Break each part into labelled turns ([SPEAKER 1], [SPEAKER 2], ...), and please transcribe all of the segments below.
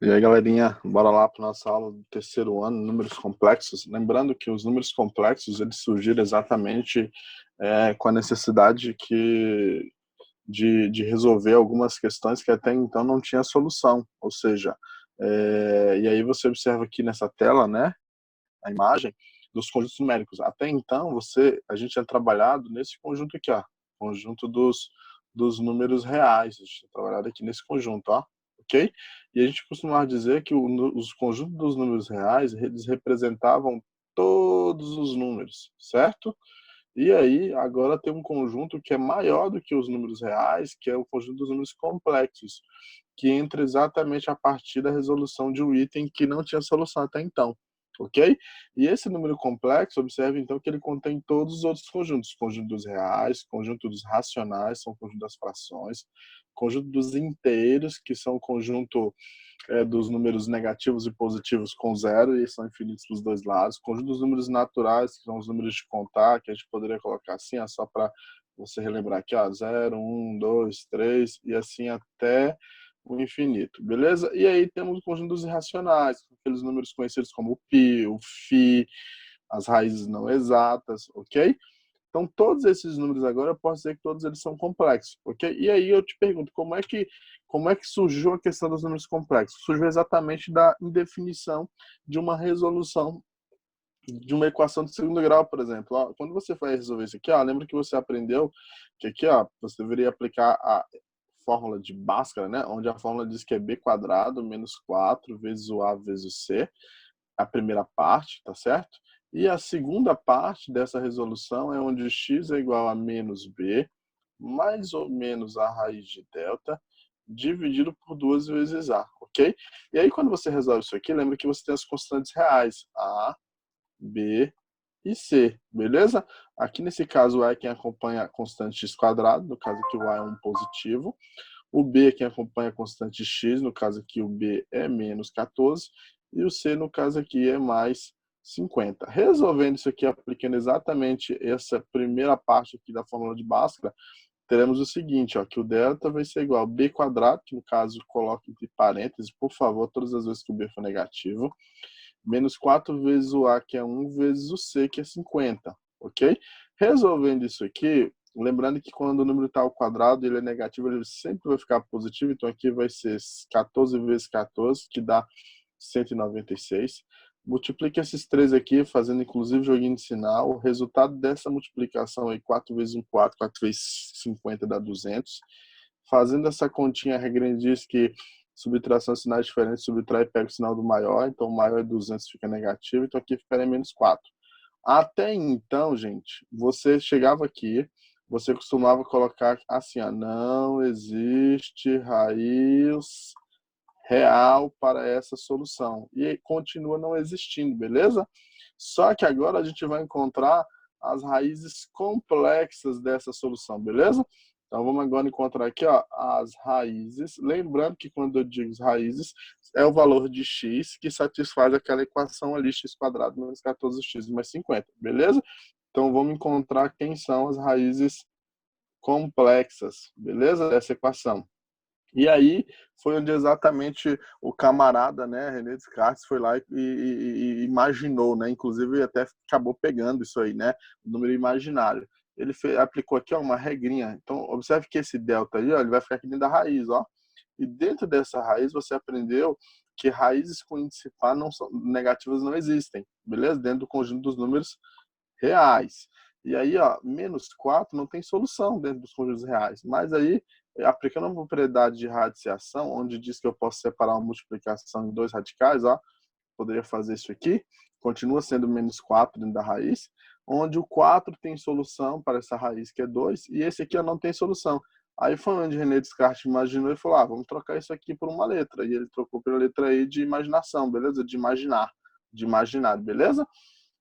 [SPEAKER 1] E aí, galerinha, bora lá para nossa aula do terceiro ano, números complexos. Lembrando que os números complexos, eles surgiram exatamente com a necessidade de resolver algumas questões que até então não tinha solução. Ou seja, e aí você observa aqui nessa tela, né, a imagem dos conjuntos numéricos. Até então, a gente tinha trabalhado nesse conjunto aqui, ó, conjunto dos números reais. A gente tinha trabalhado aqui nesse conjunto, ó, ok? E a gente costumava dizer que os conjuntos dos números reais, eles representavam todos os números, certo? E aí, agora tem um conjunto que é maior do que os números reais, que é o conjunto dos números complexos, que entra exatamente a partir da resolução de um item que não tinha solução até então, ok? E esse número complexo, observe então que ele contém todos os outros conjuntos, conjunto dos reais, conjunto dos racionais, são o conjunto das frações, conjunto dos inteiros, que são o conjunto dos números negativos e positivos com zero, e são infinitos dos dois lados. Conjunto dos números naturais, que são os números de contar, que a gente poderia colocar assim, só para você relembrar aqui, ó, 0, 1, 2, 3, e assim até o infinito, beleza? E aí temos o conjunto dos irracionais, aqueles números conhecidos como o π, o φ, as raízes não exatas, ok? Então, todos esses números agora, eu posso dizer que todos eles são complexos, ok? E aí eu te pergunto, como é que surgiu a questão dos números complexos? Surgiu exatamente da indefinição de uma resolução de uma equação de segundo grau, por exemplo. Ó, quando você vai resolver isso aqui, ó, lembra que você aprendeu que aqui, ó, você deveria aplicar a fórmula de Bhaskara, né? Onde a fórmula diz que é b quadrado menos 4 vezes o a vezes o c, a primeira parte, tá certo? E a segunda parte dessa resolução é onde x é igual a menos b, mais ou menos a raiz de delta, dividido por 2 vezes a, ok? E aí, quando você resolve isso aqui, lembra que você tem as constantes reais, a, b e c, beleza? Aqui nesse caso, o a é quem acompanha a constante x quadrado, no caso aqui o a é um positivo, o b é quem acompanha a constante x, no caso aqui o b é menos 14, e o c, no caso aqui, é mais 50. Resolvendo isso aqui, aplicando exatamente essa primeira parte aqui da fórmula de Bhaskara, teremos o seguinte, ó, que o delta vai ser igual a b quadrado, que no caso coloque entre parênteses, por favor, todas as vezes que o b for negativo, menos 4 vezes o a, que é 1, vezes o c, que é 50, ok? Resolvendo isso aqui, lembrando que quando o número está ao quadrado, ele é negativo, ele sempre vai ficar positivo, então aqui vai ser 14 vezes 14, que dá 196. Multiplique esses três aqui, fazendo inclusive joguinho de sinal. O resultado dessa multiplicação aí, 4 vezes 1, 4, 4 vezes 50 dá 200. Fazendo essa continha, a regra diz que subtração de sinais diferentes, subtrai e pega o sinal do maior, então o maior é 200, fica negativo, então aqui ficaria menos 4. Até então, gente, você chegava aqui, você costumava colocar assim, ó, não existe raiz real para essa solução. E continua não existindo, beleza? Só que agora a gente vai encontrar as raízes complexas dessa solução, beleza? Então vamos agora encontrar aqui, ó, as raízes. Lembrando que quando eu digo raízes, é o valor de x que satisfaz aquela equação ali, x quadrado menos 14x mais 50, beleza? Então vamos encontrar quem são as raízes complexas, beleza? Dessa equação. E aí foi onde exatamente o camarada, né, René Descartes, foi lá e imaginou, né, inclusive até acabou pegando isso aí, né, o número imaginário. Ele aplicou aqui ó, uma regrinha. Então, observe que esse delta aí, ó, ele vai ficar aqui dentro da raiz, ó. E dentro dessa raiz você aprendeu que raízes com índice par não são negativas, não existem, beleza? Dentro do conjunto dos números reais. E aí, ó, menos 4 não tem solução dentro dos conjuntos reais. Mas aí, aplicando a propriedade de radiciação, onde diz que eu posso separar uma multiplicação em dois radicais, ó, poderia fazer isso aqui, continua sendo menos 4 dentro da raiz, onde o 4 tem solução para essa raiz, que é 2, e esse aqui ó, não tem solução. Aí foi onde René Descartes imaginou e falou, vamos trocar isso aqui por uma letra. E ele trocou pela letra E de imaginação, beleza? De imaginar, de imaginário, beleza?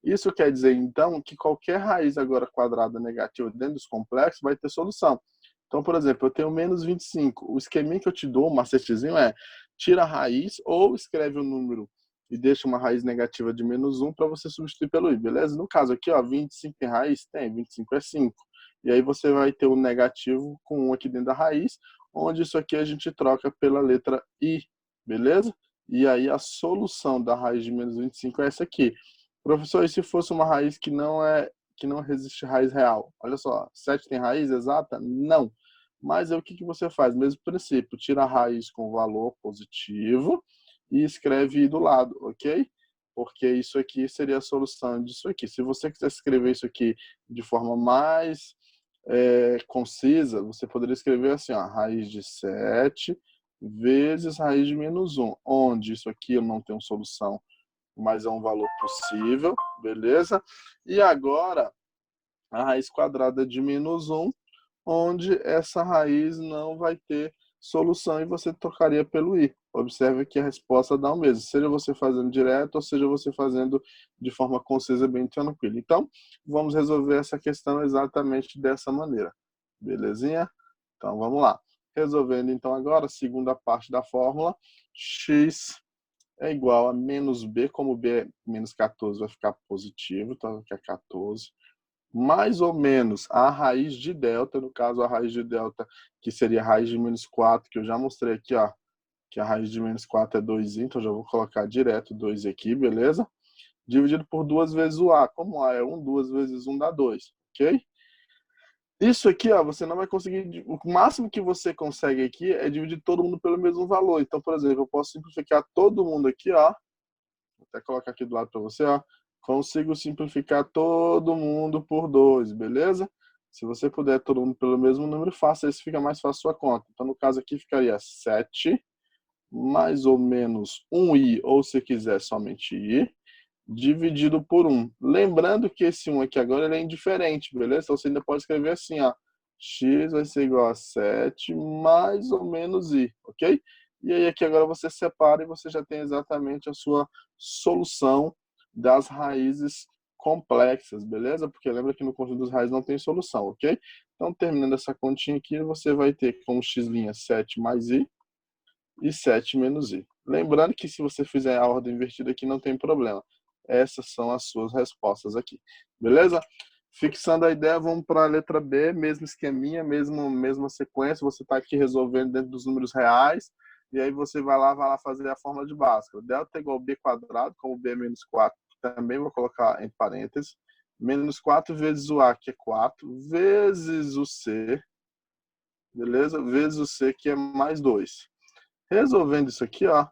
[SPEAKER 1] Isso quer dizer, então, que qualquer raiz agora quadrada negativa dentro dos complexos vai ter solução. Então, por exemplo, eu tenho menos 25. O esqueminha que eu te dou, o macetezinho, é tira a raiz ou escreve o número e deixa uma raiz negativa de menos 1 para você substituir pelo i, beleza? No caso aqui, ó, 25 tem raiz? Tem, 25 é 5. E aí você vai ter o negativo com 1 aqui dentro da raiz, onde isso aqui a gente troca pela letra i, beleza? E aí a solução da raiz de menos 25 é essa aqui. Professor, e se fosse uma raiz que não resiste raiz real? Olha só, 7 tem raiz exata? Não. Mas aí o que você faz? Mesmo princípio, tira a raiz com valor positivo e escreve do lado, ok? Porque isso aqui seria a solução disso aqui. Se você quiser escrever isso aqui de forma mais concisa, você poderia escrever assim, ó, raiz de 7 vezes raiz de menos 1, onde isso aqui eu não tenho solução, mas é um valor possível, beleza? E agora, a raiz quadrada de menos 1, onde essa raiz não vai ter solução e você trocaria pelo i. Observe que a resposta dá o mesmo, seja você fazendo direto ou seja você fazendo de forma concisa, bem tranquila. Então, vamos resolver essa questão exatamente dessa maneira. Belezinha? Então, vamos lá. Resolvendo então agora a segunda parte da fórmula, x é igual a menos b, como b é menos 14 vai ficar positivo, então aqui é 14, mais ou menos a raiz de delta, no caso a raiz de delta, que seria a raiz de menos 4, que eu já mostrei aqui, ó, que a raiz de menos 4 é 2, então já vou colocar direto 2 aqui, beleza? Dividido por 2 vezes o a, como a é 1, 2 vezes 1 dá 2, ok? Isso aqui, ó, você não vai conseguir, o máximo que você consegue aqui é dividir todo mundo pelo mesmo valor. Então, por exemplo, eu posso simplificar todo mundo aqui, ó, vou até colocar aqui do lado para você, ó, consigo simplificar todo mundo por 2, beleza? Se você puder todo mundo pelo mesmo número, faça isso, fica mais fácil a sua conta. Então, no caso aqui, ficaria 7, mais ou menos 1i, ou se quiser somente i, dividido por 1. Lembrando que esse 1 aqui agora ele é indiferente, beleza? Então você ainda pode escrever assim, ó, x vai ser igual a 7 mais ou menos i, ok? E aí aqui agora você separa e você já tem exatamente a sua solução das raízes complexas, beleza? Porque lembra que no conjunto das raízes não tem solução, ok? Então terminando essa continha aqui, você vai ter como x' 7 mais i e 7 menos i. Lembrando que se você fizer a ordem invertida aqui não tem problema. Essas são as suas respostas aqui. Beleza? Fixando a ideia, vamos para a letra B, mesmo esqueminha, mesma sequência, você está aqui resolvendo dentro dos números reais, e aí você vai lá fazer a fórmula de Bhaskara. Delta é igual a b quadrado, como b é menos 4, também vou colocar em parênteses, menos 4 vezes o a, que é 4, vezes o c, beleza? Vezes o c, que é mais 2. Resolvendo isso aqui, ó,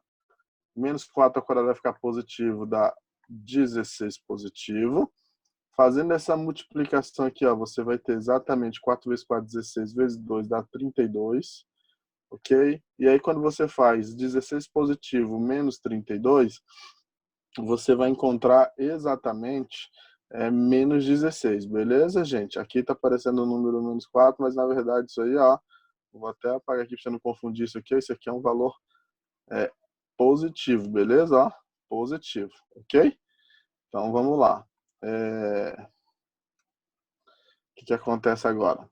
[SPEAKER 1] menos 4 ao quadrado vai ficar positivo, dá 16 positivo. Fazendo essa multiplicação aqui, ó, você vai ter exatamente 4 vezes 4, 16, vezes 2 dá 32, ok? E aí quando você faz 16 positivo menos 32, você vai encontrar exatamente menos 16, beleza, gente? Aqui tá aparecendo o número menos 4, mas na verdade isso aí, ó, vou até apagar aqui para você não confundir isso aqui, esse aqui é um valor positivo, beleza? Ó, positivo, ok? Então vamos lá. O que acontece agora?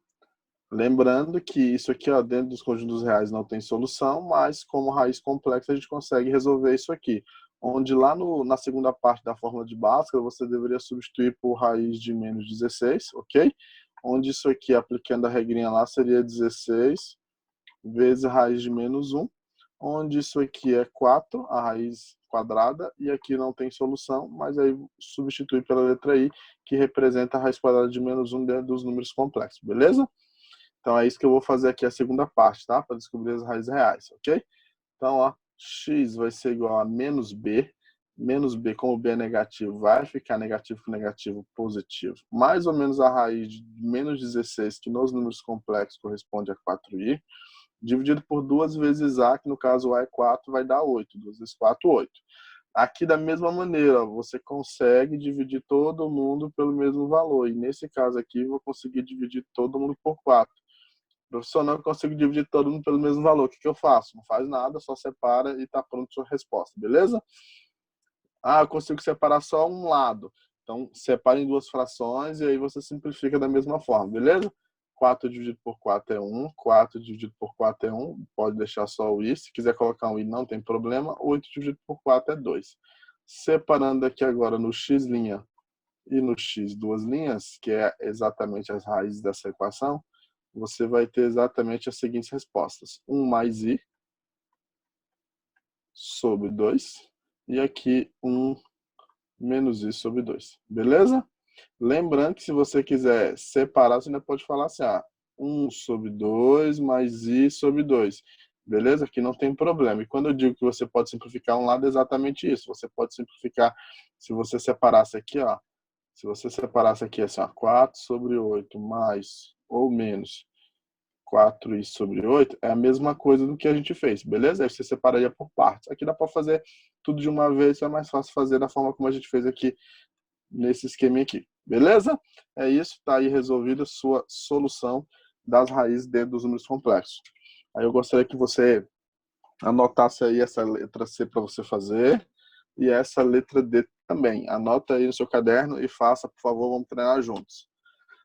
[SPEAKER 1] Lembrando que isso aqui, ó, dentro dos conjuntos reais não tem solução, mas como raiz complexa a gente consegue resolver isso aqui. Onde lá na segunda parte da fórmula de Bhaskara você deveria substituir por raiz de menos 16, ok? Onde isso aqui, aplicando a regrinha lá, seria 16 vezes raiz de menos 1, onde isso aqui é 4, a raiz quadrada, e aqui não tem solução, mas aí substitui pela letra i, que representa a raiz quadrada de menos 1 dentro dos números complexos, beleza? Então é isso que eu vou fazer aqui a segunda parte, tá? Para descobrir as raízes reais, ok? Então, ó, x vai ser igual a menos b, como b é negativo, vai ficar negativo com negativo positivo, mais ou menos a raiz de menos 16, que nos números complexos corresponde a 4i, dividido por 2 vezes a, que no caso a é 4, vai dar 8. 2 vezes 4, 8. Aqui da mesma maneira, você consegue dividir todo mundo pelo mesmo valor. E nesse caso aqui, eu vou conseguir dividir todo mundo por 4. Professor, não consigo dividir todo mundo pelo mesmo valor. O que eu faço? Não faz nada, só separa e está pronto a sua resposta, beleza? Ah, eu consigo separar só um lado. Então, separa em duas frações e aí você simplifica da mesma forma, beleza? 4 dividido por 4 é 1, 4 dividido por 4 é 1, pode deixar só o i, se quiser colocar um i não tem problema, 8 dividido por 4 é 2. Separando aqui agora no x' e no x duas linhas, que é exatamente as raízes dessa equação, você vai ter exatamente as seguintes respostas. 1 mais i sobre 2. E aqui 1 menos I sobre 2. Beleza? Lembrando que se você quiser separar, você ainda pode falar assim, 1 sobre 2 mais I sobre 2. Beleza? Aqui não tem problema. E quando eu digo que você pode simplificar um lado, é exatamente isso. Você pode simplificar, se você separasse aqui, se você separasse aqui assim, 4 sobre 8 mais ou menos 4i sobre 8, é a mesma coisa do que a gente fez, beleza? Aí você separaria por partes. Aqui dá para fazer tudo de uma vez, é mais fácil fazer da forma como a gente fez aqui nesse esquema aqui, beleza? É isso, tá aí resolvida a sua solução das raízes dentro dos números complexos. Aí eu gostaria que você anotasse aí essa letra C para você fazer e essa letra D também. Anota aí no seu caderno e faça, por favor, vamos treinar juntos.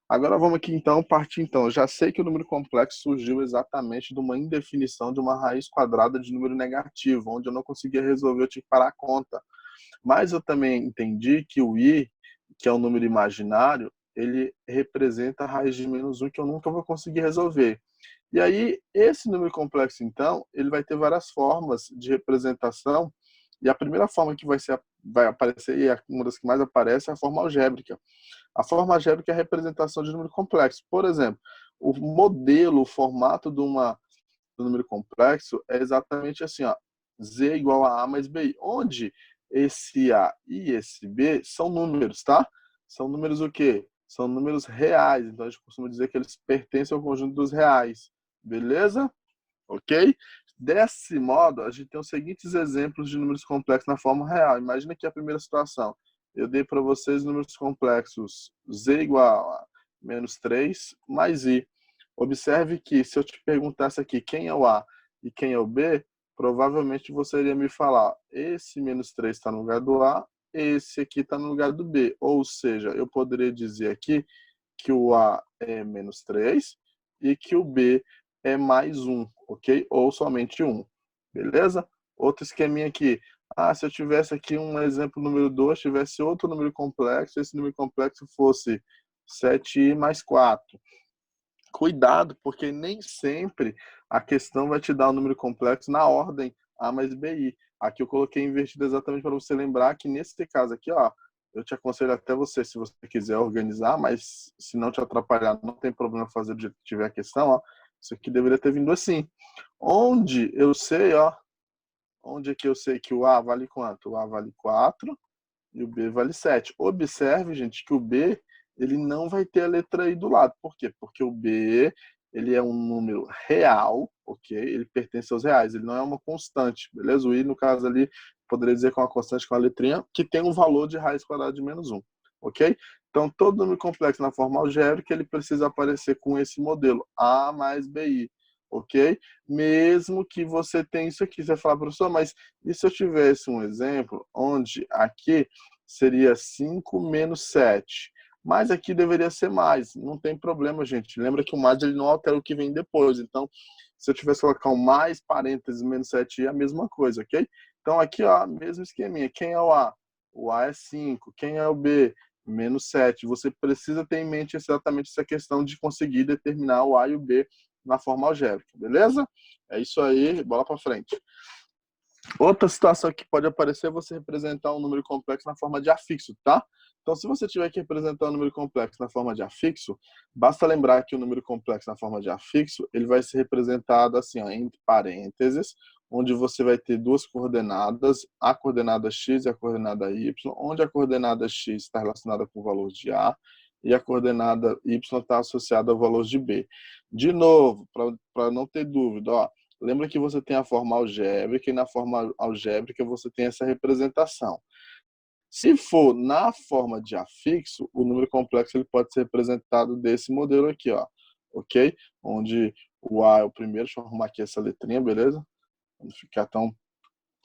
[SPEAKER 1] Agora vamos aqui então partir então. Eu já sei que o número complexo surgiu exatamente de uma indefinição de uma raiz quadrada de número negativo, onde eu não conseguia resolver, eu tinha que parar a conta. Mas eu também entendi que o i, que é um número imaginário, ele representa a raiz de menos 1 que eu nunca vou conseguir resolver. E aí, esse número complexo, então, ele vai ter várias formas de representação, e a primeira forma que vai aparecer, e uma das que mais aparece, é a forma algébrica. A forma algébrica é a representação de número complexo. Por exemplo, o modelo, o formato do número complexo é exatamente assim, Z igual a mais BI, onde esse A e esse B são números, tá? São números o quê? São números reais, então a gente costuma dizer que eles pertencem ao conjunto dos reais, beleza? Ok? Desse modo, a gente tem os seguintes exemplos de números complexos na forma real. Imagina aqui a primeira situação. Eu dei para vocês números complexos Z igual a menos 3 mais I. Observe que se eu te perguntasse aqui quem é o A e quem é o B, provavelmente você iria me falar, esse menos 3 está no lugar do A, esse aqui está no lugar do B. Ou seja, eu poderia dizer aqui que o A é menos 3 e que o B é mais 1, ok? Ou somente 1, beleza? Outro esqueminha aqui. Se eu tivesse aqui um exemplo número 2, tivesse outro número complexo, esse número complexo fosse 7i mais 4. Cuidado, porque nem sempre a questão vai te dar um número complexo na ordem A mais BI. Aqui eu coloquei invertido exatamente para você lembrar que nesse caso aqui, eu te aconselho até você, se você quiser organizar, mas se não te atrapalhar, não tem problema fazer do jeito que tiver a questão, isso aqui deveria ter vindo assim. Onde eu sei, onde é que eu sei que o A vale quanto? O A vale 4 e o B vale 7. Observe, gente, que o B ele não vai ter a letra I do lado. Por quê? Porque o B ele é um número real, ok? Ele pertence aos reais, ele não é uma constante, beleza? O I, no caso ali, poderia dizer que é uma constante com a letrinha, que tem um valor de raiz quadrada de menos 1, ok? Então, todo número complexo na forma algébrica, ele precisa aparecer com esse modelo, A mais BI, ok? Mesmo que você tenha isso aqui, você vai falar, professor, mas e se eu tivesse um exemplo onde aqui seria 5 menos 7? Mas aqui deveria ser mais, não tem problema, gente. Lembra que o mais ele não altera o que vem depois. Então, se eu tivesse que colocar um mais, parênteses, menos 7 é a mesma coisa, ok? Então, aqui, mesmo esqueminha. Quem é o A? O A é 5. Quem é o B? Menos 7. Você precisa ter em mente exatamente essa questão de conseguir determinar o A e o B na forma algébrica, beleza? É isso aí, bola para frente. Outra situação que pode aparecer é você representar um número complexo na forma de afixo, tá? Então, se você tiver que representar um número complexo na forma de afixo, basta lembrar que o número complexo na forma de afixo, ele vai ser representado assim, entre parênteses, onde você vai ter duas coordenadas, a coordenada x e a coordenada y, onde a coordenada x está relacionada com o valor de a e a coordenada y está associada ao valor de b. De novo, para não ter dúvida, lembra que você tem a forma algébrica e na forma algébrica você tem essa representação. Se for na forma de afixo, o número complexo ele pode ser representado desse modelo aqui, ok? Onde o A é o primeiro, deixa eu arrumar aqui essa letrinha, beleza? Não ficar tão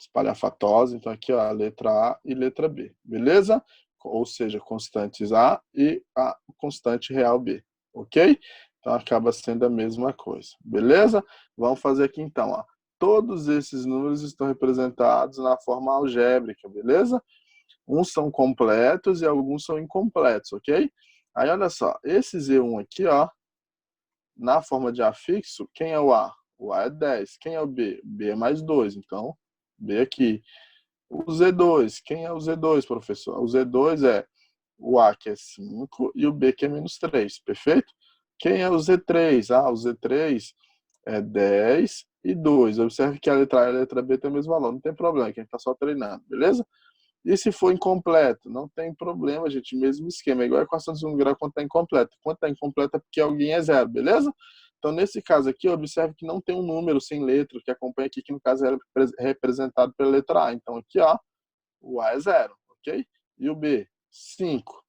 [SPEAKER 1] espalhafatosa. Então aqui, a letra A e letra B, beleza? Ou seja, constantes A e a constante real B, ok? Então acaba sendo a mesma coisa, beleza? Vamos fazer aqui então, todos esses números estão representados na forma algébrica, beleza? Uns são completos e alguns são incompletos, ok? Aí olha só, esse Z1 aqui, na forma de afixo, quem é o A? O A é 10. Quem é o B? B é mais 2, então B aqui. O Z2, quem é o Z2, professor? O Z2 é o A, que é 5, e o B, que é -3, perfeito? Quem é o Z3? O Z3 é 10 e 2. Observe que a letra A e a letra B têm o mesmo valor, não tem problema, que a gente está só treinando, beleza? E se for incompleto? Não tem problema, gente, mesmo esquema. É igual a equação de segundo grau quando está incompleto. Quando está incompleto é porque alguém é zero, beleza? Então, nesse caso aqui, observe que não tem um número sem letra que acompanha aqui, que no caso é representado pela letra A. Então, aqui, ó, o A é zero, ok? E o B? 5.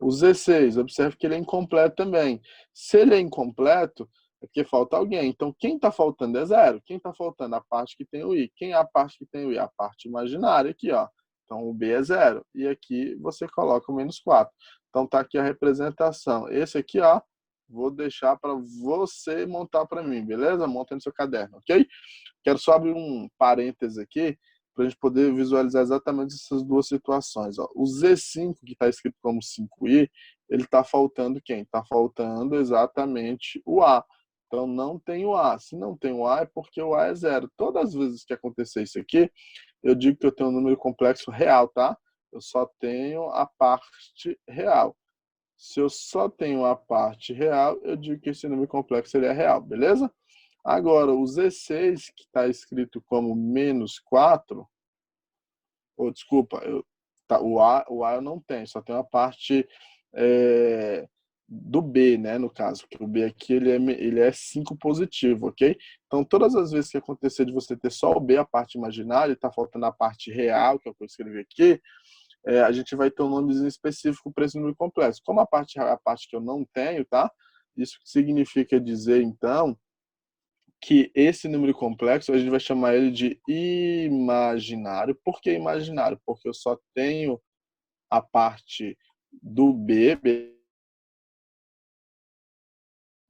[SPEAKER 1] O Z6, observe que ele é incompleto também. Se ele é incompleto, é porque falta alguém. Então, quem está faltando é zero. Quem está faltando? A parte que tem o I. Quem é a parte que tem o I? A parte imaginária aqui, ó. Então, o B é zero. E aqui você coloca o -4. Então, tá aqui a representação. Esse aqui, ó, vou deixar para você montar para mim, beleza? Monta no seu caderno, ok? Quero só abrir um parêntese aqui para a gente poder visualizar exatamente essas duas situações. Ó. O Z5, que está escrito como 5i, ele está faltando quem? Está faltando exatamente o A. Então, não tem o A. Se não tem o A, é porque o A é zero. Todas as vezes que acontecer isso aqui, eu digo que eu tenho um número complexo real, tá? Eu só tenho a parte real. Se eu só tenho a parte real, eu digo que esse número complexo ele é real, beleza? Agora, o Z6, que está escrito como -4, ou desculpa, o A eu não tenho, só tenho a parte do B, né, no caso, que o B aqui ele é 5 positivo, ok? Então, todas as vezes que acontecer de você ter só o B, a parte imaginária, e está faltando a parte real, que é o que eu escrevi aqui, a gente vai ter um nomezinho específico para esse número complexo. Como a parte real é a parte que eu não tenho, tá? Isso significa dizer, então, que esse número complexo a gente vai chamar ele de imaginário. Por que imaginário? Porque eu só tenho a parte do B,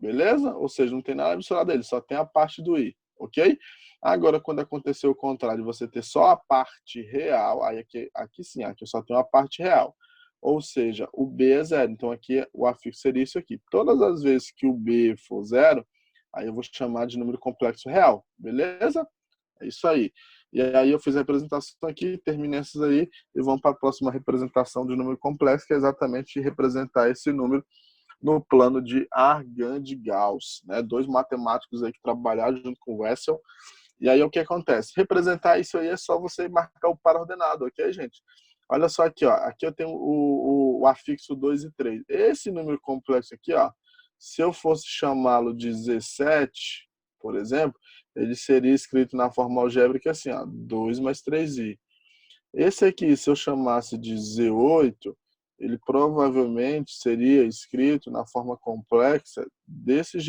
[SPEAKER 1] beleza? Ou seja, não tem nada misturado dele, só tem a parte do I, ok? Agora, quando acontecer o contrário, você ter só a parte real, aí aqui sim, aqui eu só tenho a parte real. Ou seja, o B é zero. Então, aqui o afixo seria isso aqui. Todas as vezes que o B for zero, aí eu vou chamar de número complexo real, beleza? É isso aí. E aí eu fiz a representação aqui, terminei essas aí, e vamos para a próxima representação de número complexo, que é exatamente representar esse número no plano de Argand-Gauss, né? Dois matemáticos aí que trabalharam junto com o Wessel. E aí o que acontece? Representar isso aí é só você marcar o par ordenado, ok, gente? Olha só aqui, ó. Aqui eu tenho o afixo 2 e 3. Esse número complexo aqui, ó, se eu fosse chamá-lo de Z7, por exemplo, ele seria escrito na forma algébrica assim, ó, 2 mais 3i. Esse aqui, se eu chamasse de Z8, ele provavelmente seria escrito na forma complexa,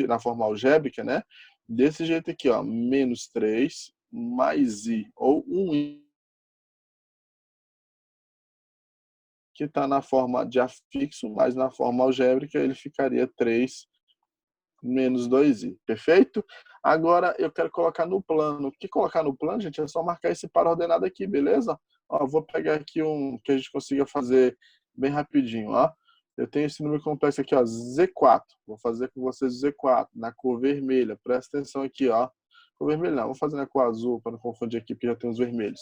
[SPEAKER 1] na forma algébrica, né? Desse jeito aqui, ó, -3 mais i, ou 1i, que está na forma de afixo, mas na forma algébrica ele ficaria 3 menos 2i, perfeito? Agora eu quero colocar no plano. O que colocar no plano, gente, é só marcar esse par ordenado aqui, beleza? Ó, vou pegar aqui um que a gente consiga fazer bem rapidinho, ó. Eu tenho esse número complexo aqui, ó, Z4. Vou fazer com vocês Z4, na cor vermelha. Presta atenção aqui, ó. Cor vermelha não, vou fazer na cor azul, para não confundir aqui, porque já tem os vermelhos.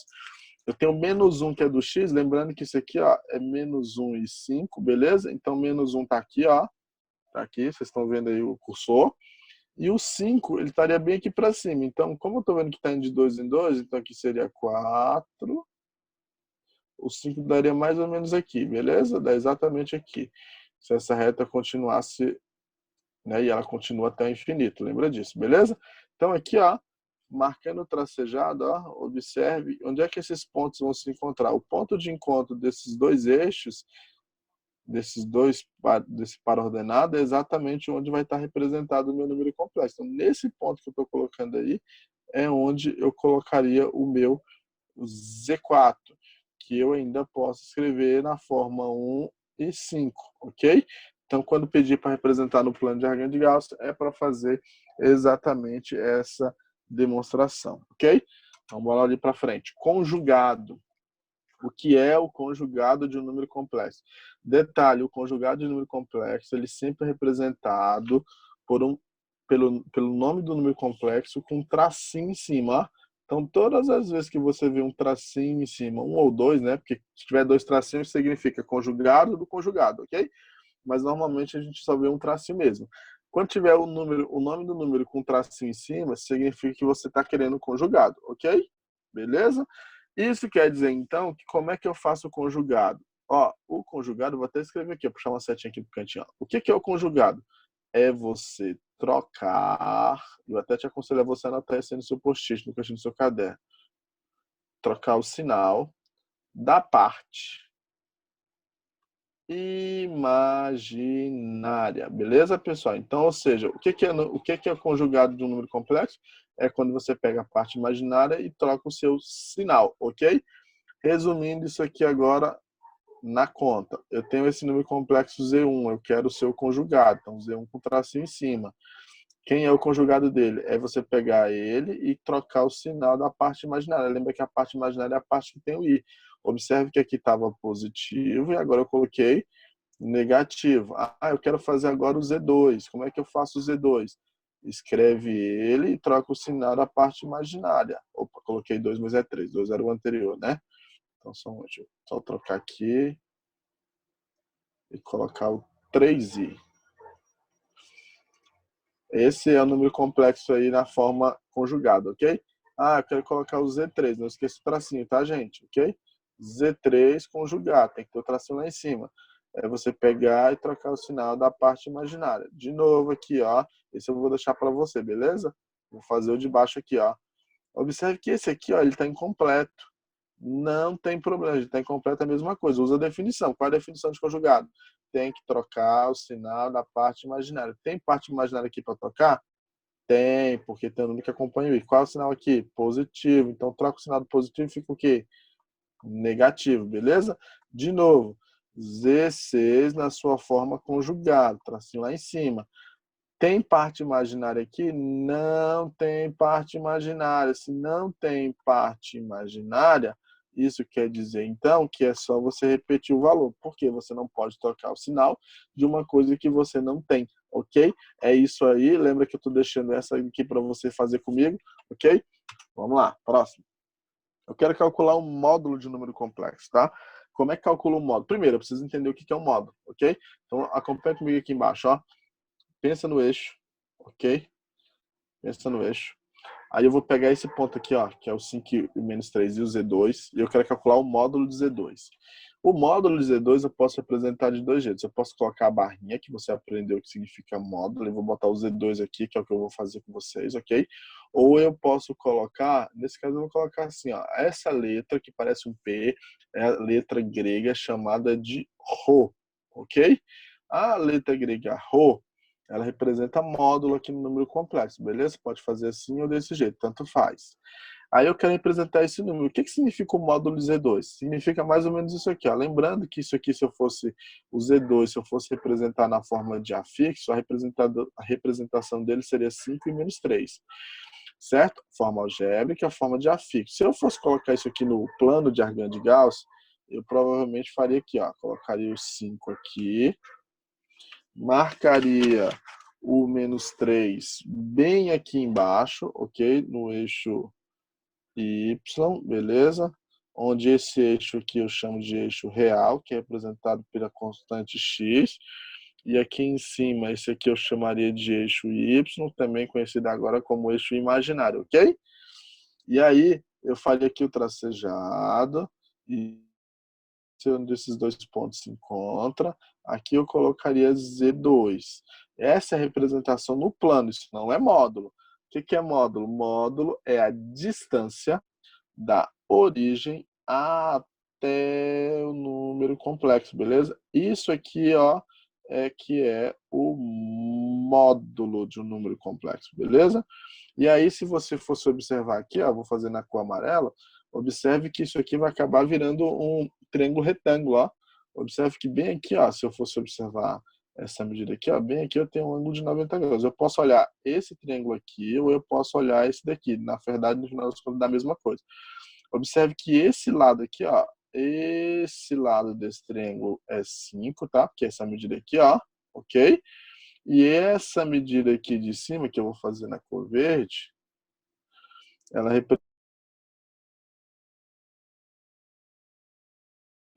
[SPEAKER 1] Eu tenho -1, que é do x, lembrando que isso aqui, ó, é -1 e 5, beleza? Então, -1 tá aqui, ó. Tá aqui, vocês estão vendo aí o cursor. E o 5, ele estaria bem aqui para cima. Então, como eu estou vendo que está indo de 2 em 2, então aqui seria 4. O 5 daria mais ou menos aqui, beleza? Dá exatamente aqui. Se essa reta continuasse, né, e ela continua até o infinito, lembra disso, beleza? Então aqui, ó, marcando o tracejado, ó, observe onde é que esses pontos vão se encontrar. O ponto de encontro desses dois eixos, desse par ordenado, é exatamente onde vai estar representado o meu número complexo. Então, nesse ponto que eu estou colocando aí, é onde eu colocaria o meu Z4, que eu ainda posso escrever na forma 1 e 5, ok? Então, quando pedir para representar no plano de Argand-Gauss, é para fazer exatamente essa demonstração, ok? Então, bora ali para frente. Conjugado. O que é o conjugado de um número complexo? Detalhe, o conjugado de um número complexo, ele sempre é representado pelo nome do número complexo com um tracinho em cima, ó. Então, todas as vezes que você vê um tracinho em cima, um ou dois, né? Porque se tiver dois tracinhos, significa conjugado do conjugado, ok? Mas normalmente a gente só vê um tracinho mesmo. Quando tiver o número, o nome do número com um tracinho em cima, significa que você está querendo conjugado, ok? Beleza? Isso quer dizer, então, que como é que eu faço o conjugado? Ó, o conjugado, vou até escrever aqui, puxar uma setinha aqui pro cantinho. Ó. O que é o conjugado? É você trocar, eu até te aconselho a você anotar isso aí no seu post-it, no cantinho do seu caderno. Trocar o sinal da parte imaginária, beleza, pessoal? Então, ou seja, o que é conjugado de um número complexo? É quando você pega a parte imaginária e troca o seu sinal, ok? Resumindo isso aqui agora na conta. Eu tenho esse número complexo Z1, eu quero o seu conjugado, então Z1 com tracinho em cima. Quem é o conjugado dele? É você pegar ele e trocar o sinal da parte imaginária. Lembra que a parte imaginária é a parte que tem o i. Observe que aqui estava positivo e agora eu coloquei negativo. Ah, eu quero fazer agora o Z2. Como é que eu faço o Z2? Escreve ele e troca o sinal da parte imaginária. Opa, coloquei 2, mas é 3. 2 era o anterior, né? Então, só trocar aqui e colocar o 3i. Esse é o número complexo aí na forma conjugada, ok? Ah, eu quero colocar o Z3, não esqueça o tracinho, tá, gente? Ok? Z3 conjugado, tem que ter o tracinho lá em cima. É você pegar e trocar o sinal da parte imaginária. De novo aqui, ó. Esse eu vou deixar para você, beleza? Vou fazer o de baixo aqui, ó. Observe que esse aqui, ó, ele está incompleto. Não tem problema, ele está incompleto é a mesma coisa. Usa a definição. Qual é a definição de conjugado? Tem que trocar o sinal da parte imaginária. Tem parte imaginária aqui para trocar? Tem, porque tem o número que acompanha o i. Qual é o sinal aqui? Positivo. Então troca o sinal do positivo e fica o quê? Negativo, beleza? De novo, Z6 na sua forma conjugada, tracinho lá em cima. Tem parte imaginária aqui? Não tem parte imaginária. Se não tem parte imaginária, isso quer dizer, então, que é só você repetir o valor, porque você não pode trocar o sinal de uma coisa que você não tem, ok? É isso aí. Lembra que eu estou deixando essa aqui para você fazer comigo, ok? Vamos lá, próximo. Eu quero calcular um módulo de número complexo, tá? Como é que calcula um módulo? Primeiro, eu preciso entender o que é um módulo, ok? Então, acompanha comigo aqui embaixo, ó. Pensa no eixo, ok? Pensa no eixo. Aí eu vou pegar esse ponto aqui, ó, que é o 5 e o menos 3 e o Z2, e eu quero calcular o módulo de Z2. O módulo de Z2 eu posso representar de dois jeitos. Eu posso colocar a barrinha, que você aprendeu que significa módulo, e vou botar o Z2 aqui, que é o que eu vou fazer com vocês, ok? Ou eu posso colocar, nesse caso eu vou colocar assim, ó, essa letra que parece um P, é a letra grega chamada de Rho, ok? A letra grega Rho, ela representa módulo aqui no número complexo, beleza? Pode fazer assim ou desse jeito, tanto faz. Aí eu quero representar esse número. O que significa o módulo Z2? Significa mais ou menos isso aqui, ó. Lembrando que isso aqui, se eu fosse o Z2, se eu fosse representar na forma de afixo, a representação dele seria 5 e menos 3. Certo? Forma algébrica, a forma de afixo. Se eu fosse colocar isso aqui no plano de Argand de Gauss, eu provavelmente faria aqui, ó. Colocaria o 5 aqui, marcaria o menos 3 bem aqui embaixo, ok? No eixo Y, beleza? Onde esse eixo aqui eu chamo de eixo real, que é representado pela constante x. E aqui em cima, esse aqui eu chamaria de eixo Y, também conhecido agora como eixo imaginário, ok? E aí, eu faria aqui o tracejado, e onde esses dois pontos se encontram, aqui eu colocaria Z2. Essa é a representação no plano, isso não é módulo. O que é módulo? Módulo é a distância da origem até o número complexo, beleza? Isso aqui, ó, é que é o módulo de um número complexo, beleza? E aí, se você fosse observar aqui, ó, vou fazer na cor amarela, observe que isso aqui vai acabar virando um triângulo retângulo, ó. Observe que bem aqui, ó, se eu fosse observar essa medida aqui, ó, bem aqui eu tenho um ângulo de 90 graus. Eu posso olhar esse triângulo aqui ou eu posso olhar esse daqui. Na verdade, no final das contas, dá a mesma coisa. Observe que esse lado aqui, ó, esse lado desse triângulo é 5, tá? Que é essa medida aqui, ó, ok? E essa medida aqui de cima, que eu vou fazer na cor verde, ela representa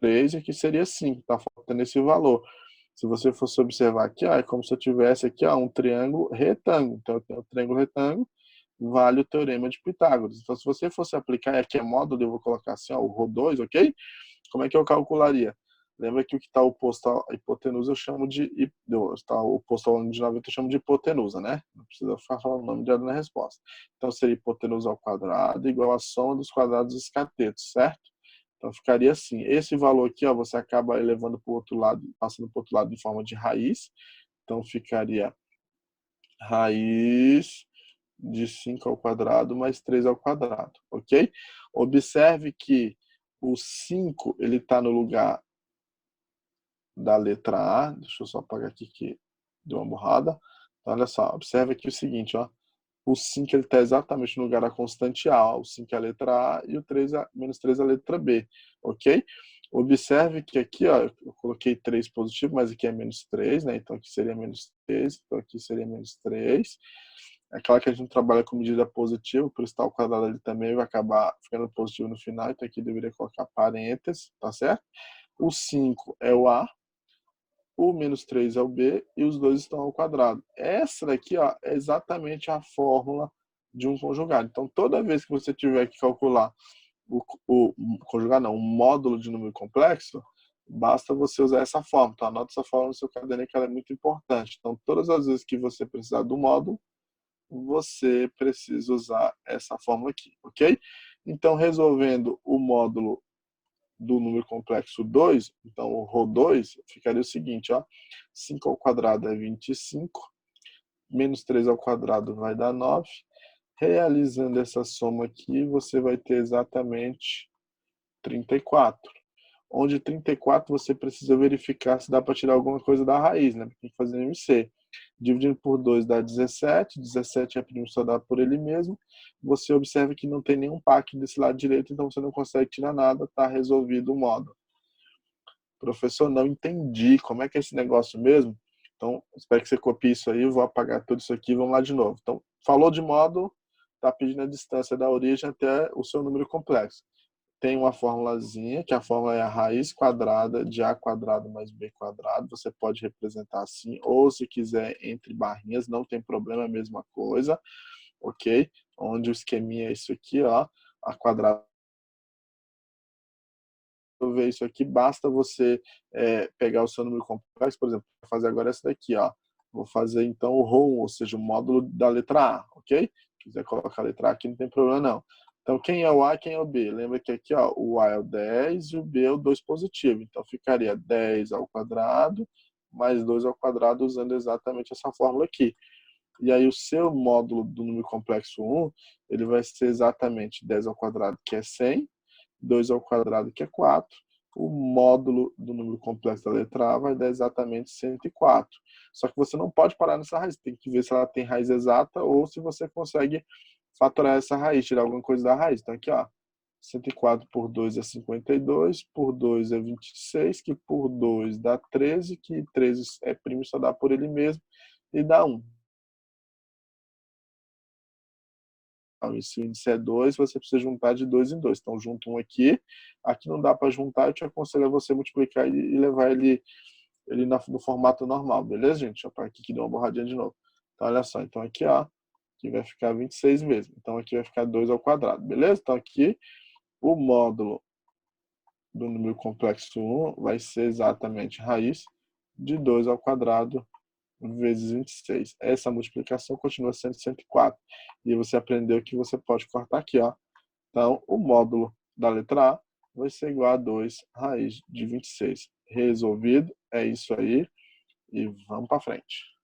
[SPEAKER 1] 3 e aqui seria 5, está faltando esse valor. Se você fosse observar aqui, ó, é como se eu tivesse aqui, ó, um triângulo retângulo. Então, eu tenho um triângulo retângulo, vale o teorema de Pitágoras. Então, se você fosse aplicar, e aqui é módulo, eu vou colocar assim, ó, o Rho2, ok? Como é que eu calcularia? Lembra que o que está oposto à hipotenusa eu chamo de... Está oposto ao ângulo de 90 eu chamo de hipotenusa, né? Não precisa ficar falando o nome direto na resposta. Então, seria hipotenusa ao quadrado igual a soma dos quadrados dos catetos, certo? Então, ficaria assim. Esse valor aqui, ó, você acaba elevando para o outro lado, passando para o outro lado em forma de raiz. Então, ficaria raiz de 5 ao quadrado mais 3 ao quadrado, ok? Observe que o 5 ele está no lugar da letra A. Deixa eu só apagar aqui que deu uma borrada. Então, olha só, observe aqui o seguinte, ó. O 5 está exatamente no lugar da constante A, o 5 é a letra A e o 3 menos 3 é a letra B, ok? Observe que aqui, ó, eu coloquei 3 positivo, mas aqui é menos 3, né? Então aqui seria menos 3, então aqui seria menos 3. É claro que a gente trabalha com medida positiva, por estar ao quadrado ali também vai acabar ficando positivo no final, então aqui deveria colocar parênteses, tá certo? O 5 é o A, o menos 3 é o B e os dois estão ao quadrado. Essa daqui, ó, é exatamente a fórmula de um conjugado. Então, toda vez que você tiver que calcular o conjugado, não, um módulo de número complexo, basta você usar essa fórmula. Então, anota essa fórmula no seu caderno que ela é muito importante. Então, todas as vezes que você precisar do módulo, você precisa usar essa fórmula aqui, ok? Então, resolvendo o módulo do número complexo 2, então o Rho2 ficaria o seguinte, ó, 5 ao quadrado é 25, menos 3 ao quadrado vai dar 9. Realizando essa soma aqui, você vai ter exatamente 34. Onde 34 você precisa verificar se dá para tirar alguma coisa da raiz, né? Tem que fazer MC. Dividindo por 2 dá 17, 17 é primo só dá por ele mesmo. Você observa que não tem nenhum PAC desse lado direito, então você não consegue tirar nada, está resolvido o módulo. Professor, não entendi, como é que é esse negócio mesmo? Então, espero que você copie isso aí, eu vou apagar tudo isso aqui e vamos lá de novo. Então, falou de módulo, está pedindo a distância da origem até o seu número complexo. Tem uma formulazinha, que a fórmula é a raiz quadrada de a quadrado mais b quadrado. Você pode representar assim, ou se quiser entre barrinhas, não tem problema, é a mesma coisa, ok? Onde o esqueminha é isso aqui, ó, a quadrado. Ver isso aqui, basta você pegar o seu número complexo, por exemplo, vou fazer agora essa daqui, ó. Vou fazer então o Rho, ou seja, o módulo da letra A, ok? Se quiser colocar a letra A aqui, não tem problema não. Então, quem é o A e quem é o B? Lembra que aqui, ó, o A é o 10 e o B é o 2 positivo. Então, ficaria 10 ao quadrado mais 2 ao quadrado, usando exatamente essa fórmula aqui. E aí, o seu módulo do número complexo 1, ele vai ser exatamente 10 ao quadrado, que é 100, 2 ao quadrado, que é 4. O módulo do número complexo da letra A vai dar exatamente 104. Só que você não pode parar nessa raiz, tem que ver se ela tem raiz exata ou se você consegue fatorar essa raiz, tirar alguma coisa da raiz. Então aqui, ó, 104 por 2 é 52, por 2 é 26, que por 2 dá 13, que 13 é primo, só dá por ele mesmo, e dá 1. Então, esse índice é 2, você precisa juntar de 2 em 2. Então, junta um aqui. Aqui não dá para juntar, eu te aconselho a você multiplicar e levar ele no formato normal, beleza, gente? Deixa eu parar aqui que deu uma borradinha de novo. Então, olha só. Então, aqui, ó, aqui vai ficar 26 mesmo. Então, aqui vai ficar 2 ao quadrado, beleza? Então, aqui, o módulo do número complexo 1 vai ser exatamente raiz de 2 ao quadrado vezes 26. Essa multiplicação continua sendo 104. E você aprendeu que você pode cortar aqui, ó. Então, o módulo da letra A vai ser igual a 2 raiz de 26. Resolvido, é isso aí. E vamos para frente.